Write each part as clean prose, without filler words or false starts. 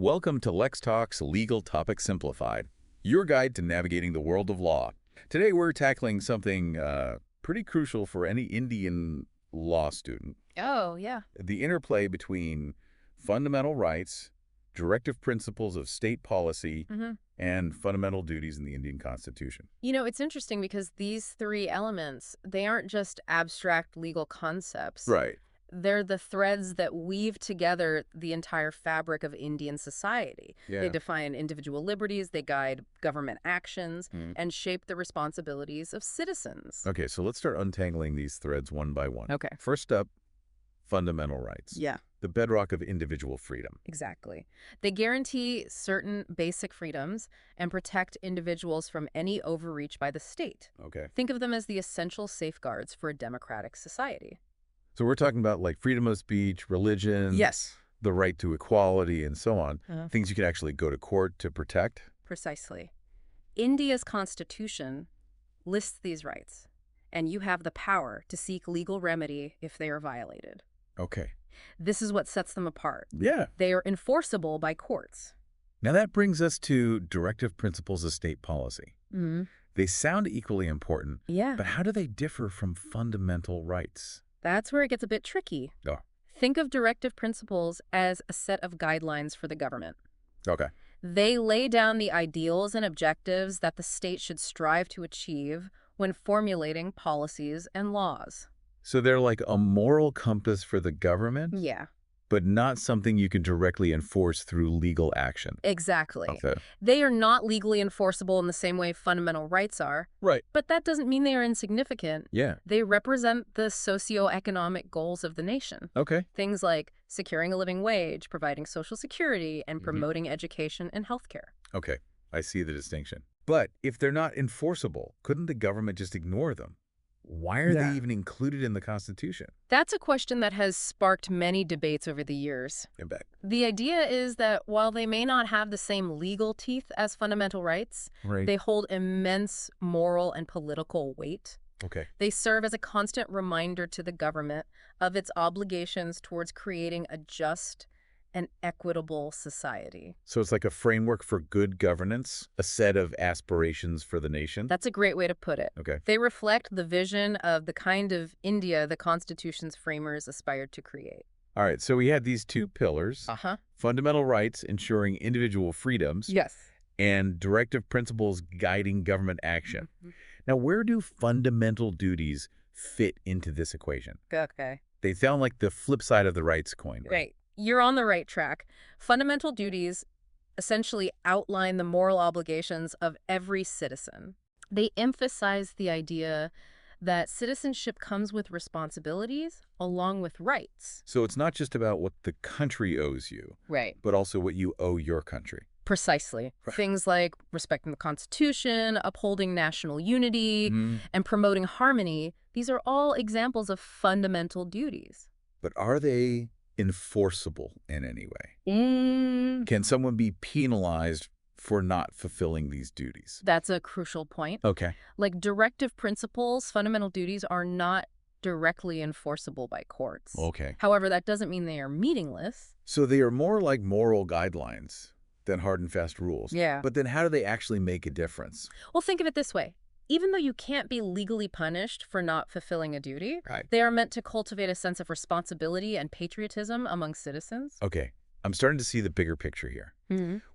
Welcome to LexTalks Legal Topics Simplified, your guide to navigating the world of law. Today we're tackling something pretty crucial for any Indian law student. Oh, yeah. The interplay between fundamental rights, directive principles of state policy, and fundamental duties in the Indian Constitution. You know, it's interesting because these three elements, they aren't just abstract legal concepts. Right. They're the threads that weave together the entire fabric of Indian society. Yeah. They define individual liberties, they guide government actions, Mm. and shape the responsibilities of citizens. Okay, so let's start untangling these threads one by one. Okay. First up, fundamental rights. Yeah, The bedrock of individual freedom. exactly. They guarantee certain basic freedoms and protect individuals from any overreach by the state. Okay. Think of them as the essential safeguards for a democratic society. So we're talking about like freedom of speech, religion, Yes. the right to equality, and so on. Uh-huh. Things you can actually go to court to protect. Precisely. India's constitution lists these rights, and you have the power to seek legal remedy if they are violated. Okay. This is what sets them apart. Yeah. They are enforceable by courts. Now that brings us to directive principles of state policy. Mm-hmm. They sound equally important, Yeah, but how do they differ from fundamental rights? that's where it gets a bit tricky. Oh. Think of directive principles as a set of guidelines for the government. Okay. They lay down the ideals and objectives that the state should strive to achieve when formulating policies and laws. So they're like a moral compass for the government, Yeah, but not something you can directly enforce through legal action. exactly. Okay. They are not legally enforceable in the same way fundamental rights are, Right. but that doesn't mean they are insignificant. Yeah. They represent the socioeconomic goals of the nation. Okay. Things like securing a living wage, providing social security, and promoting education and healthcare. Okay. I see the distinction. But if they're not enforceable, couldn't the government just ignore them? Why are Yeah. they even included in the Constitution? That's a question that has sparked many debates over the years. I bet. The idea is that while they may not have the same legal teeth as fundamental rights, Right. they hold immense moral and political weight. Okay. They serve as a constant reminder to the government of its obligations towards creating a just and equitable society. So it's like a framework for good governance, a set of aspirations for the nation? That's a great way to put it. Okay. They reflect the vision of the kind of India the Constitution's framers aspired to create. All right. So we had these two pillars, Uh-huh. fundamental rights ensuring individual freedoms, Yes. and directive principles guiding government action. Now, where do fundamental duties fit into this equation? Okay. They sound like the flip side of the rights coin. Right. You're on the right track. Fundamental duties essentially outline the moral obligations of every citizen. They emphasize the idea that citizenship comes with responsibilities along with rights. So it's not just about what the country owes you, Right. but also what you owe your country. Precisely. Right. Things like respecting the Constitution, upholding national unity, Mm. and promoting harmony, these are all examples of fundamental duties. But are they enforceable in any way? Mm. Can someone be penalized for not fulfilling these duties? That's a crucial point. Okay. Like directive principles, fundamental duties are not directly enforceable by courts. Okay. However, that doesn't mean they are meaningless. So they are more like moral guidelines than hard and fast rules. Yeah. But then how do they actually make a difference? Well, think of it this way. Even though you can't be legally punished for not fulfilling a duty, Right. they are meant to cultivate a sense of responsibility and patriotism among citizens. Okay. I'm starting to see the bigger picture here.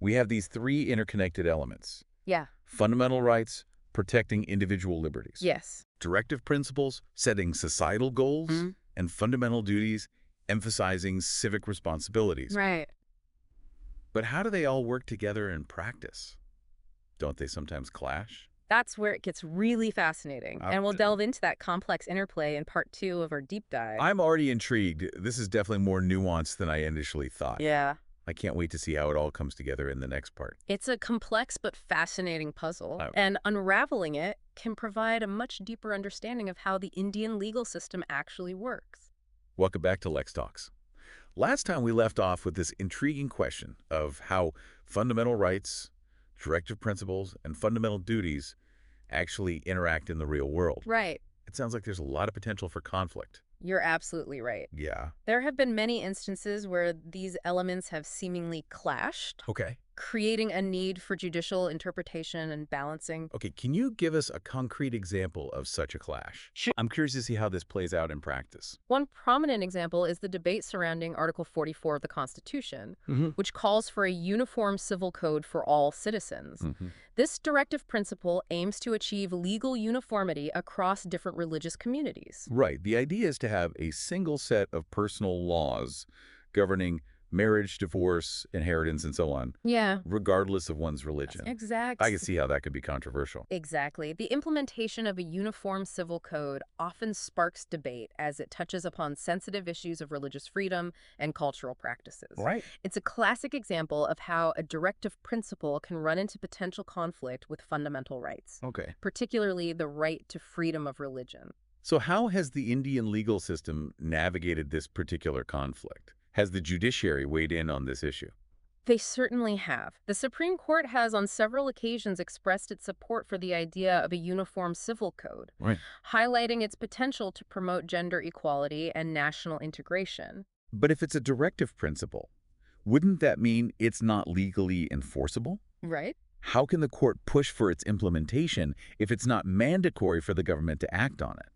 We have these three interconnected elements: Yeah. fundamental rights, protecting individual liberties; Yes. directive principles, setting societal goals; Mhm. and fundamental duties, emphasizing civic responsibilities. Right. But how do they all work together in practice? Don't they sometimes clash? That's where it gets really fascinating. And we'll delve into that complex interplay in part 2 of our deep dive. I'm already intrigued. This is definitely more nuanced than I initially thought. Yeah. I can't wait to see how it all comes together in the next part. It's a complex but fascinating puzzle, Oh. and unraveling it can provide a much deeper understanding of how the Indian legal system actually works. Welcome back to LexTalks. Last time we left off with this intriguing question of how fundamental rights, directive principles, and fundamental duties actually interact in the real world. Right. It sounds like there's a lot of potential for conflict. You're absolutely right. Yeah. There have been many instances where these elements have seemingly clashed, Okay. creating a need for judicial interpretation and balancing. Okay, can you give us a concrete example of such a clash? Sure. I'm curious to see how this plays out in practice. One prominent example is the debate surrounding Article 44 of the Constitution, Mm-hmm. which calls for a uniform civil code for all citizens. Mm-hmm. This directive principle aims to achieve legal uniformity across different religious communities. Right. The idea is to have a single set of personal laws governing marriage, divorce, inheritance, and so on, Yeah, regardless of one's religion. I can exactly. see how that could be controversial. Exactly. The implementation of a uniform civil code often sparks debate as it touches upon sensitive issues of religious freedom and cultural practices. Right. It's a classic example of how a directive principle can run into potential conflict with fundamental rights, Okay. particularly the right to freedom of religion. So how has the Indian legal system navigated this particular conflict? Has the judiciary weighed in on this issue? They certainly have. The Supreme Court has on several occasions expressed its support for the idea of a uniform civil code, Right. highlighting its potential to promote gender equality and national integration. But if it's a directive principle, wouldn't that mean it's not legally enforceable? Right? How can the court push for its implementation if it's not mandatory for the government to act on it?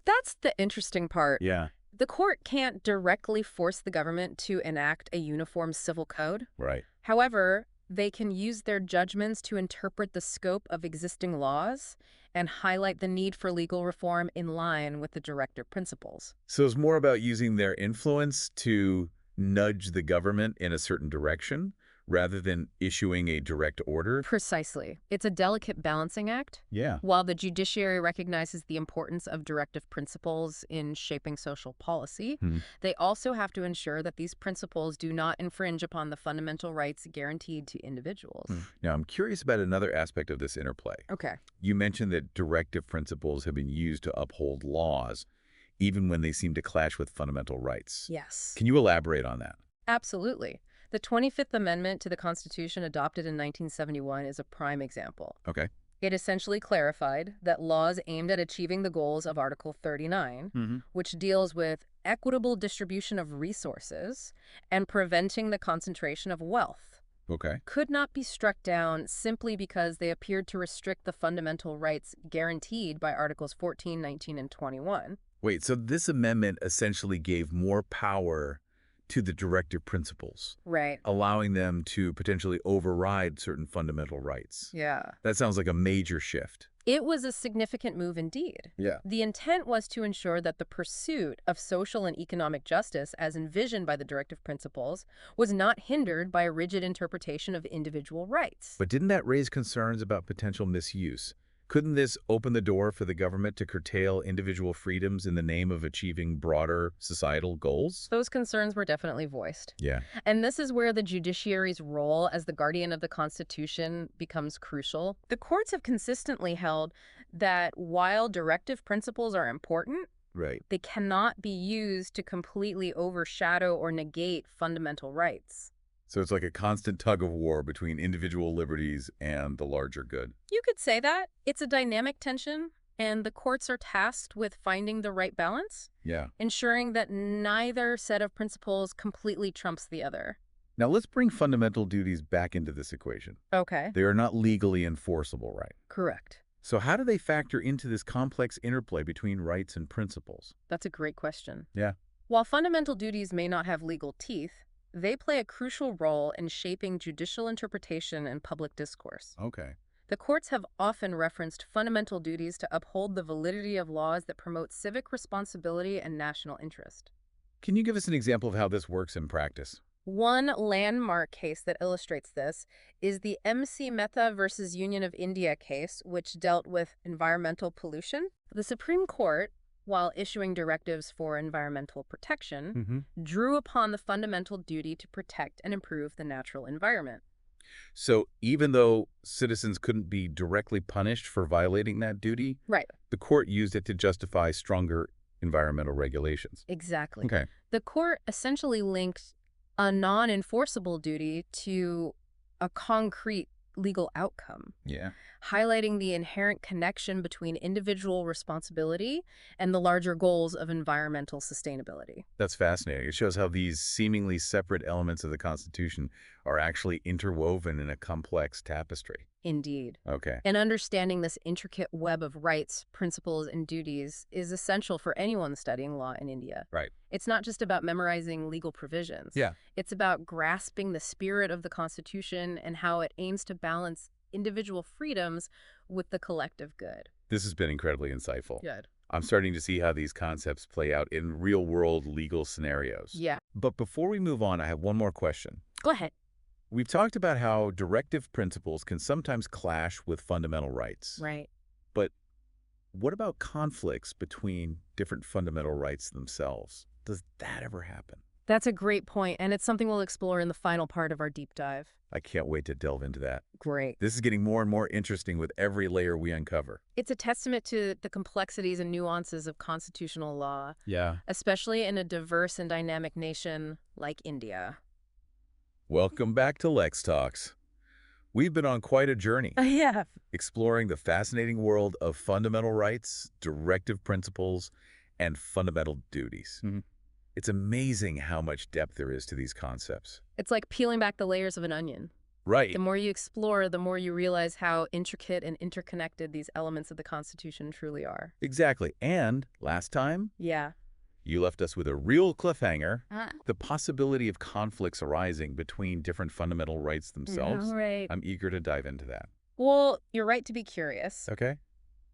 That's the interesting part. Yeah. The court can't directly force the government to enact a uniform civil code. Right. However, they can use their judgments to interpret the scope of existing laws and highlight the need for legal reform in line with the directive principles. So it's more about using their influence to nudge the government in a certain direction rather than issuing a direct order? Precisely. It's a delicate balancing act. Yeah. While the judiciary recognizes the importance of directive principles in shaping social policy, Mhm. they also have to ensure that these principles do not infringe upon the fundamental rights guaranteed to individuals. Now, I'm curious about another aspect of this interplay. Okay. You mentioned that directive principles have been used to uphold laws, even when they seem to clash with fundamental rights. Yes. Can you elaborate on that? Absolutely. The 25th Amendment to the Constitution adopted in 1971 is a prime example. Okay. It essentially clarified that laws aimed at achieving the goals of Article 39, Mm-hmm. which deals with equitable distribution of resources and preventing the concentration of wealth, Okay. could not be struck down simply because they appeared to restrict the fundamental rights guaranteed by Articles 14, 19, and 21. Wait, so this amendment essentially gave more power to the directive principles, Right. allowing them to potentially override certain fundamental rights. Yeah. That sounds like a major shift. It was a significant move indeed. Yeah. The intent was to ensure that the pursuit of social and economic justice, as envisioned by the directive principles, was not hindered by a rigid interpretation of individual rights. But didn't that raise concerns about potential misuse? Couldn't this open the door for the government to curtail individual freedoms in the name of achieving broader societal goals? Those concerns were definitely voiced. Yeah. And this is where the judiciary's role as the guardian of the Constitution becomes crucial. The courts have consistently held that while directive principles are important, Right. they cannot be used to completely overshadow or negate fundamental rights. So it's like a constant tug of war between individual liberties and the larger good. You could say that. It's a dynamic tension, and the courts are tasked with finding the right balance, Yeah. ensuring that neither set of principles completely trumps the other. Now let's bring fundamental duties back into this equation. Okay. They are not legally enforceable, right? Correct. So how do they factor into this complex interplay between rights and principles? That's a great question. Yeah. While fundamental duties may not have legal teeth, they play a crucial role in shaping judicial interpretation and public discourse. Okay. The courts have often referenced fundamental duties to uphold the validity of laws that promote civic responsibility and national interest. Can you give us an example of how this works in practice? One landmark case that illustrates this is the MC Mehta versus Union of India case, which dealt with environmental pollution. The Supreme Court, while issuing directives for environmental protection, drew upon the fundamental duty to protect and improve the natural environment. So even though citizens couldn't be directly punished for violating that duty, Right. the court used it to justify stronger environmental regulations. Exactly. Okay. The court essentially linked a non-enforceable duty to a concrete legal outcome, Yeah. highlighting the inherent connection between individual responsibility and the larger goals of environmental sustainability. That's fascinating. It shows how these seemingly separate elements of the Constitution are actually interwoven in a complex tapestry. Indeed. Okay. And understanding this intricate web of rights, principles, and duties is essential for anyone studying law in India. Right. It's not just about memorizing legal provisions. Yeah. It's about grasping the spirit of the Constitution and how it aims to balance individual freedoms with the collective good. This has been incredibly insightful. Good. I'm starting to see how these concepts play out in real-world legal scenarios. Yeah. But before we move on, I have one more question. Go ahead. We've talked about how directive principles can sometimes clash with fundamental rights. Right. But what about conflicts between different fundamental rights themselves? Does that ever happen? That's a great point, and it's something we'll explore in the final part of our deep dive. I can't wait to delve into that. Great. This is getting more and more interesting with every layer we uncover. It's a testament to the complexities and nuances of constitutional law, Yeah. especially in a diverse and dynamic nation like India. Welcome back to LexTalks. We've been on quite a journey, Yeah. exploring the fascinating world of fundamental rights, directive principles, and fundamental duties. It's amazing how much depth there is to these concepts. It's like peeling back the layers of an onion. Right. The more you explore, the more you realize how intricate and interconnected these elements of the Constitution truly are. Exactly. And last time, Yeah. you left us with a real cliffhanger, the possibility of conflicts arising between different fundamental rights themselves. Right. I'm eager to dive into that. Well, you're right to be curious. Okay?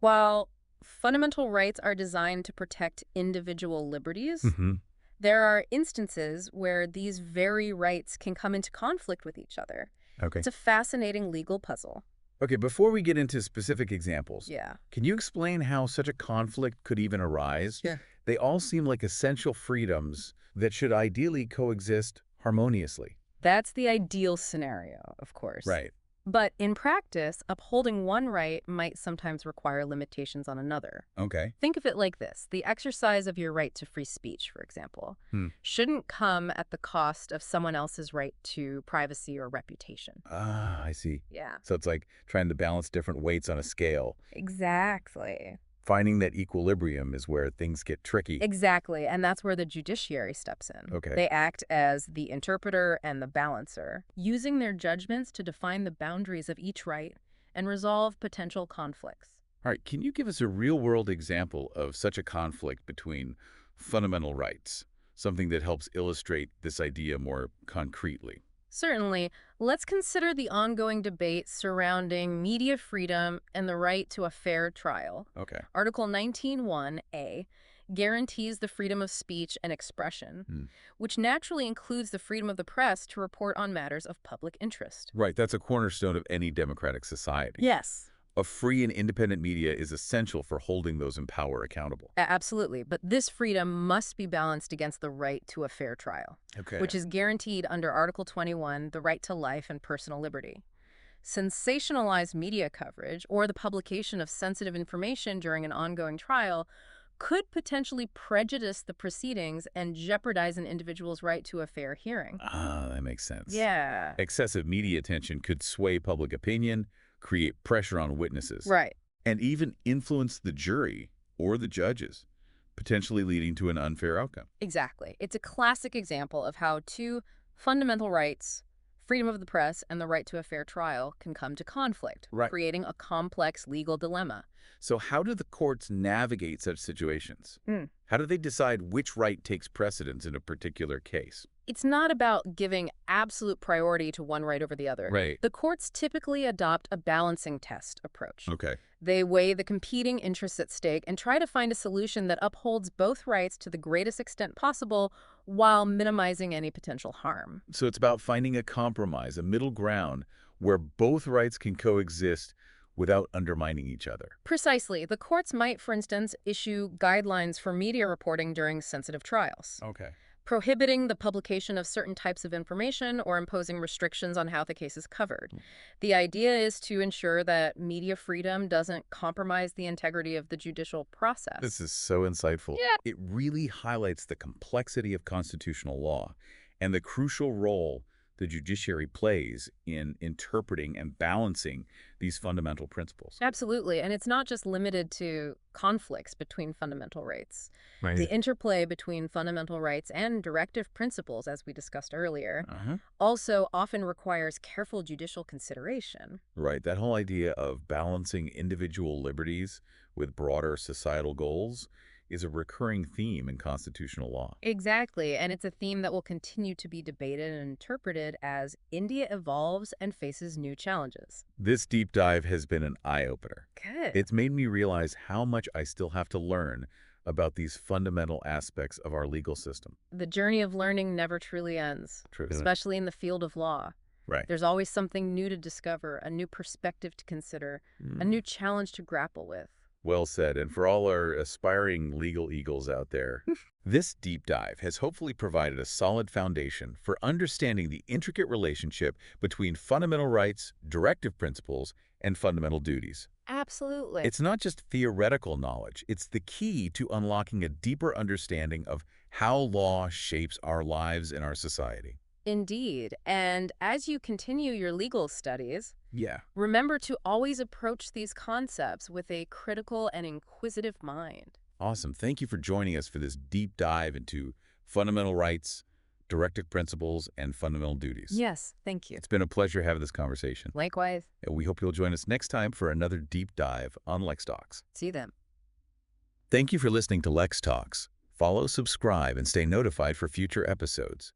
While fundamental rights are designed to protect individual liberties, Mm-hmm. there are instances where these very rights can come into conflict with each other. Okay. It's a fascinating legal puzzle. Okay, before we get into specific examples, Yeah. can you explain how such a conflict could even arise? Yeah. They all seem like essential freedoms that should ideally coexist harmoniously. That's the ideal scenario, of course. Right. But in practice, upholding one right might sometimes require limitations on another. Okay. Think of it like this. The exercise of your right to free speech, for example, shouldn't come at the cost of someone else's right to privacy or reputation. Ah, I see. Yeah. So it's like trying to balance different weights on a scale. Exactly. Finding that equilibrium is where things get tricky. Exactly. And that's where the judiciary steps in. Okay. They act as the interpreter and the balancer, using their judgments to define the boundaries of each right and resolve potential conflicts. All right, can you give us a real-world example of such a conflict between fundamental rights, something that helps illustrate this idea more concretely? Certainly, let's consider the ongoing debate surrounding media freedom and the right to a fair trial. Okay. Article 19(1)(a) guarantees the freedom of speech and expression, which naturally includes the freedom of the press to report on matters of public interest. Right, that's a cornerstone of any democratic society. Yes. A free and independent media is essential for holding those in power accountable. Absolutely, but this freedom must be balanced against the right to a fair trial, Okay. which is guaranteed under Article 21, the right to life and personal liberty. Sensationalized media coverage or the publication of sensitive information during an ongoing trial could potentially prejudice the proceedings and jeopardize an individual's right to a fair hearing. Ah, that makes sense. Yeah. Excessive media attention could sway public opinion, create pressure on witnesses, Right. and even influence the jury or the judges, potentially leading to an unfair outcome. Exactly. It's a classic example of how two fundamental rights, freedom of the press and the right to a fair trial, can come to conflict, Right. creating a complex legal dilemma. So how do the courts navigate such situations? Hmm. How do they decide which right takes precedence in a particular case? It's not about giving absolute priority to one right over the other. Right. The courts typically adopt a balancing test approach. Okay. They weigh the competing interests at stake and try to find a solution that upholds both rights to the greatest extent possible while minimizing any potential harm. So it's about finding a compromise, a middle ground, where both rights can coexist without undermining each other. Precisely. The courts might, for instance, issue guidelines for media reporting during sensitive trials, Okay. prohibiting the publication of certain types of information or imposing restrictions on how the case is covered. The idea is to ensure that media freedom doesn't compromise the integrity of the judicial process. This is so insightful. Yeah. It really highlights the complexity of constitutional law and the crucial role the judiciary plays in interpreting and balancing these fundamental principles. Absolutely. And it's not just limited to conflicts between fundamental rights. The Right. interplay between fundamental rights and directive principles, as we discussed earlier, Uh-huh. also often requires careful judicial consideration. Right. That whole idea of balancing individual liberties with broader societal goals is a recurring theme in constitutional law. Exactly. And it's a theme that will continue to be debated and interpreted as India evolves and faces new challenges. This deep dive has been an eye-opener. Good. It's made me realize how much I still have to learn about these fundamental aspects of our legal system. The journey of learning never truly ends, True. especially in the field of law. Right. There's always something new to discover, a new perspective to consider, a new challenge to grapple with. Well said. And for all our aspiring legal eagles out there, this deep dive has hopefully provided a solid foundation for understanding the intricate relationship between fundamental rights, directive principles, and fundamental duties. Absolutely. It's not just theoretical knowledge. It's the key to unlocking a deeper understanding of how law shapes our lives and our society. Indeed. And as you continue your legal studies, Yeah. remember to always approach these concepts with a critical and inquisitive mind. Awesome. Thank you for joining us for this deep dive into fundamental rights, directive principles, and fundamental duties. Yes, thank you. It's been a pleasure having this conversation. Likewise. And we hope you'll join us next time for another deep dive on LexTalks. See you then. Thank you for listening to LexTalks. Follow, subscribe, and stay notified for future episodes.